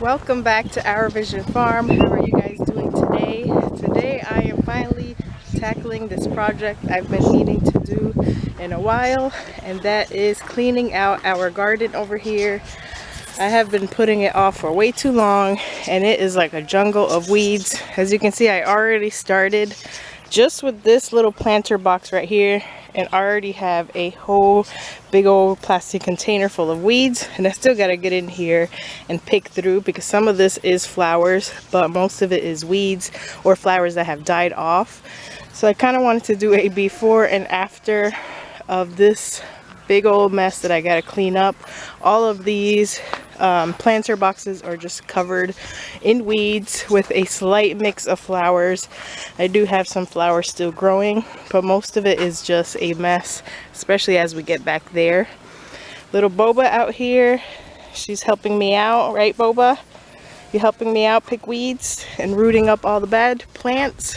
Welcome back to Our Vision Farm. How are you guys doing today? Today I am finally tackling this project I've been needing to do in a while, and that is cleaning out our garden over here. I have been putting it off for way too long, and it is like a jungle of weeds. As you can see, I already started just with this little planter box right here, and already have a whole big old plastic container full of weeds, and I still got to get in here and pick through because some of this is flowers, but most of it is weeds or flowers that have died off. So I kind of wanted to do a before and after of this big old mess that I got to clean up. All of these planter boxes are just covered in weeds with a slight mix of flowers. I do have some flowers still growing, but most of it is just a mess, especially as we get back there. Little Boba out here, she's helping me out, right Boba? You helping me out pick weeds and rooting up all the bad plants?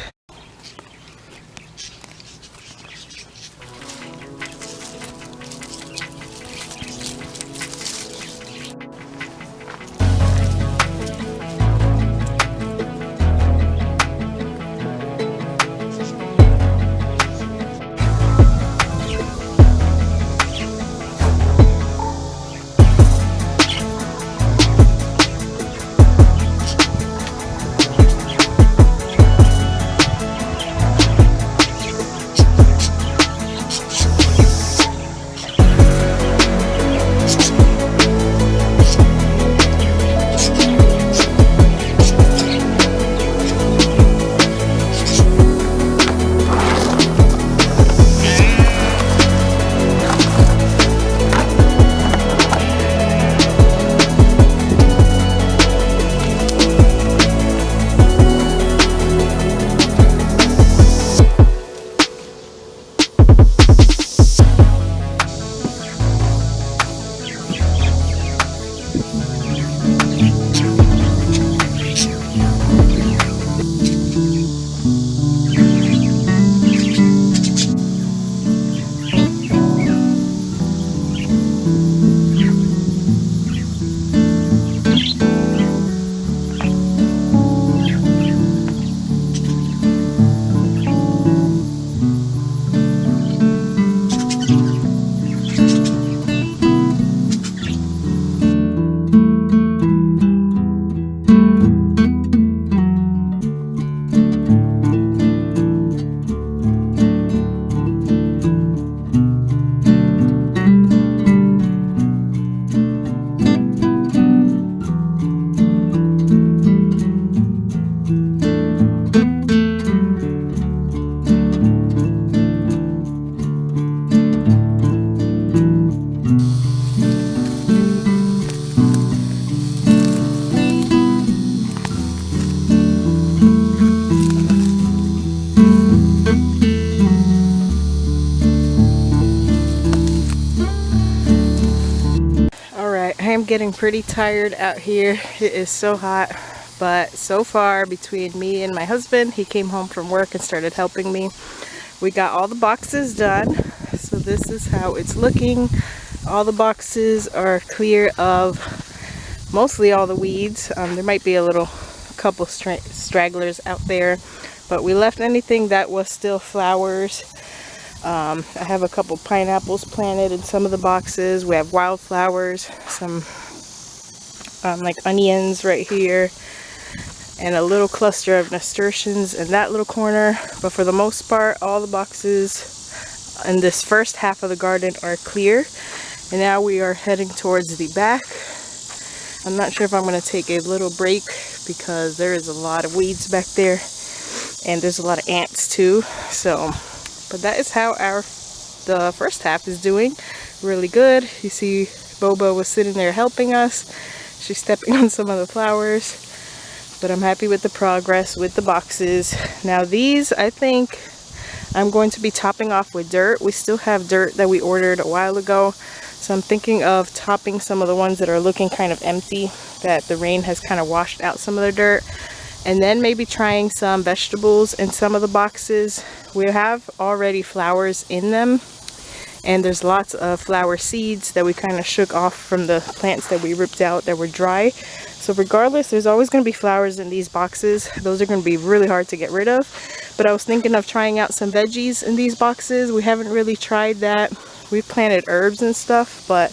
I am getting pretty tired out here. It is so hot, but so far between me and my husband, he came home from work and started helping me. We got all the boxes done, so this is how it's looking. All the boxes are clear of mostly all the weeds. There might be a couple stragglers out there, but we left anything that was still flowers. I have a couple pineapples planted in some of the boxes. We have wildflowers, some like onions right here, and a little cluster of nasturtiums in that little corner. But for the most part, all the boxes in this first half of the garden are clear. And now we are heading towards the back. I'm not sure if I'm going to take a little break because there is a lot of weeds back there, and there's a lot of ants too. So but that is how the first half is doing. Really good. You see Boba was sitting there helping us. She's stepping on some of the flowers. But I'm happy with the progress with the boxes. Now these, I think I'm going to be topping off with dirt. We still have dirt that we ordered a while ago. So I'm thinking of topping some of the ones that are looking kind of empty, that the rain has kind of washed out some of the dirt. And then maybe trying some vegetables in some of the boxes. We have already flowers in them, and there's lots of flower seeds that we kind of shook off from the plants that we ripped out that were dry. So regardless, there's always going to be flowers in these boxes. Those are going to be really hard to get rid of. But I was thinking of trying out some veggies in these boxes. We haven't really tried that. We've planted herbs and stuff, but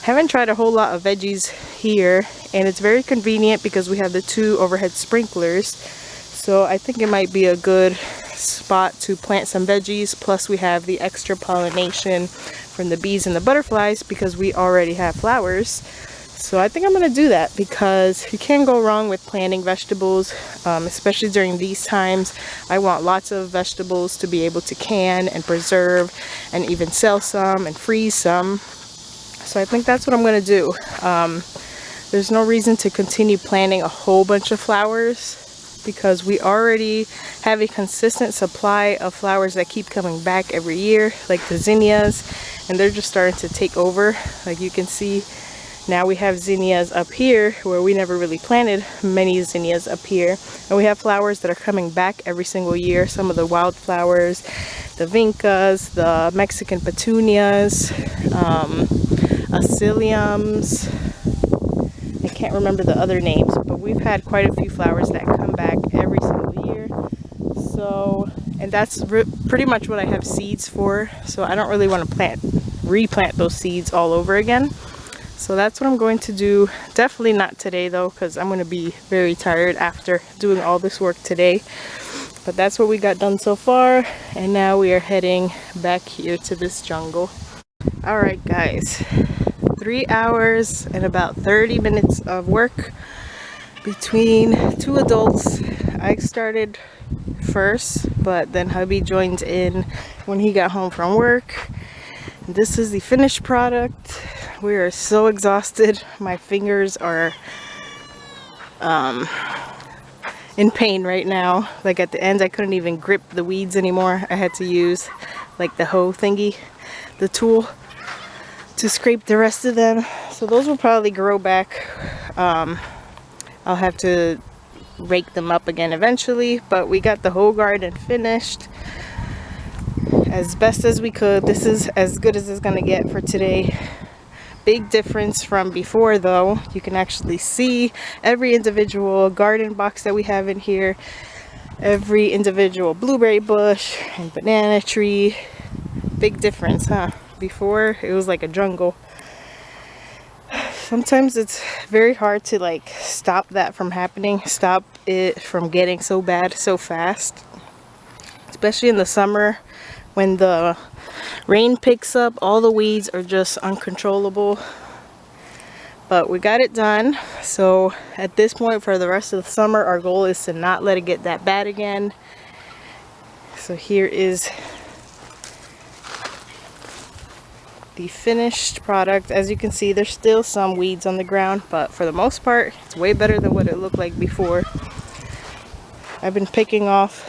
haven't tried a whole lot of veggies here. And it's very convenient because we have the 2 overhead sprinklers. So I think it might be a good spot to plant some veggies. Plus we have the extra pollination from the bees and the butterflies because we already have flowers. So I think I'm going to do that because you can't go wrong with planting vegetables, especially during these times. I want lots of vegetables to be able to can and preserve and even sell some and freeze some. So I think that's what I'm going to do. There's no reason to continue planting a whole bunch of flowers because we already have a consistent supply of flowers that keep coming back every year, like the zinnias, and they're just starting to take over. Like you can see, now we have zinnias up here where we never really planted many zinnias up here, and we have flowers that are coming back every single year. Some of the wildflowers, the vincas, the Mexican petunias, asiliums. I can't remember the other names, but we've had quite a few flowers that come back every single year. So, and that's pretty much what I have seeds for. So I don't really want to replant those seeds all over again. So that's what I'm going to do. Definitely not today though, because I'm going to be very tired after doing all this work today. But that's what we got done so far. And now we are heading back here to this jungle. Alright guys, 3 hours and about 30 minutes of work between 2 adults. I started first, but then hubby joined in when he got home from work. This is the finished product. We are so exhausted. My fingers are in pain right now. Like at the end I couldn't even grip the weeds anymore. I had to use like the hoe thingy, the tool, to scrape the rest of them. So those will probably grow back. I'll have to rake them up again eventually, but we got the whole garden finished as best as we could. This is as good as it's gonna get for today. Big difference from before though. You can actually see every individual garden box that we have in here, every individual blueberry bush and banana tree. Big difference, huh? Before it was like a jungle. Sometimes it's very hard to like stop that from happening, stop it from getting so bad so fast, especially in the summer when the rain picks up. All the weeds are just uncontrollable, but we got it done. So at this point, for the rest of the summer, our goal is to not let it get that bad again. So here is the finished product. As you can see, there's still some weeds on the ground, but for the most part it's way better than what it looked like before. I've been picking off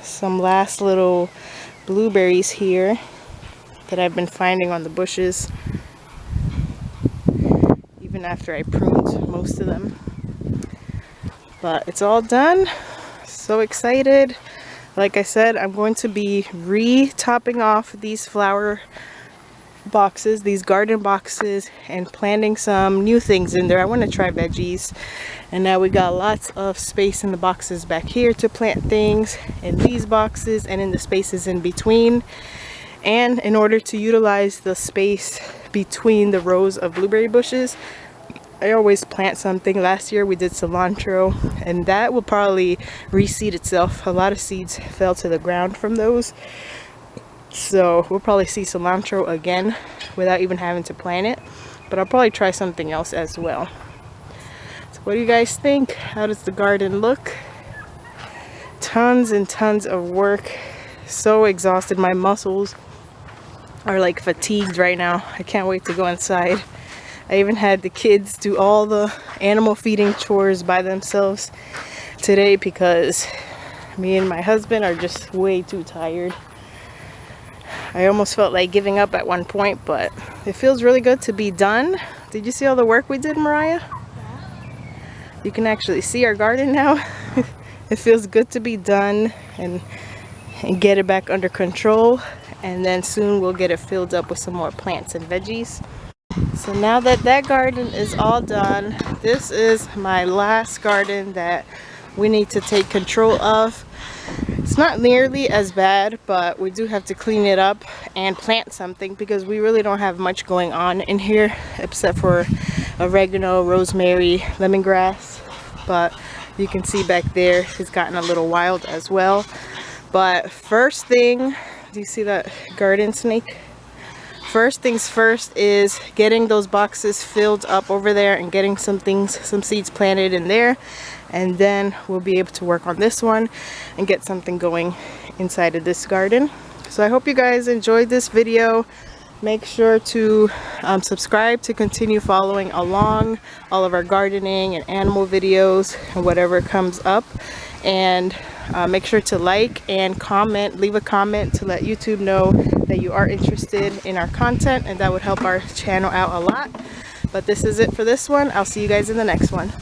some last little blueberries here that I've been finding on the bushes, even after I pruned most of them. But it's all done. So excited. Like I said, I'm going to be re-topping off these flower boxes, these garden boxes, and planting some new things in there. I want to try veggies, and now we got lots of space in the boxes back here to plant things, in these boxes and in the spaces in between. And in order to utilize the space between the rows of blueberry bushes, I always plant something. Last year we did cilantro, and that will probably reseed itself. A lot of seeds fell to the ground from those. So we'll probably see cilantro again without even having to plant it, but I'll probably try something else as well. So what do you guys think? How does the garden look? Tons and tons of work. So exhausted. My muscles are like fatigued right now. I can't wait to go inside. I even had the kids do all the animal feeding chores by themselves today because me and my husband are just way too tired. I almost felt like giving up at one point, but it feels really good to be done. Did you see all the work we did, Mariah? Yeah. You can actually see our garden now. It feels good to be done, and and get it back under control, and then soon we'll get it filled up with some more plants and veggies. So now that that garden is all done, this is my last garden that we need to take control of. It's not nearly as bad, but we do have to clean it up and plant something because we really don't have much going on in here except for oregano, rosemary, lemongrass. But you can see back there it's gotten a little wild as well. But first thing, do you see that garden snake? First things first is getting those boxes filled up over there and getting some seeds planted in there, and then we'll be able to work on this one and get something going inside of this garden. So I hope you guys enjoyed this video. Make sure to subscribe to continue following along all of our gardening and animal videos and whatever comes up, and make sure to like and comment, leave a comment to let YouTube know that you are interested in our content, and that would help our channel out a lot. But this is it for this one. I'll see you guys in the next one.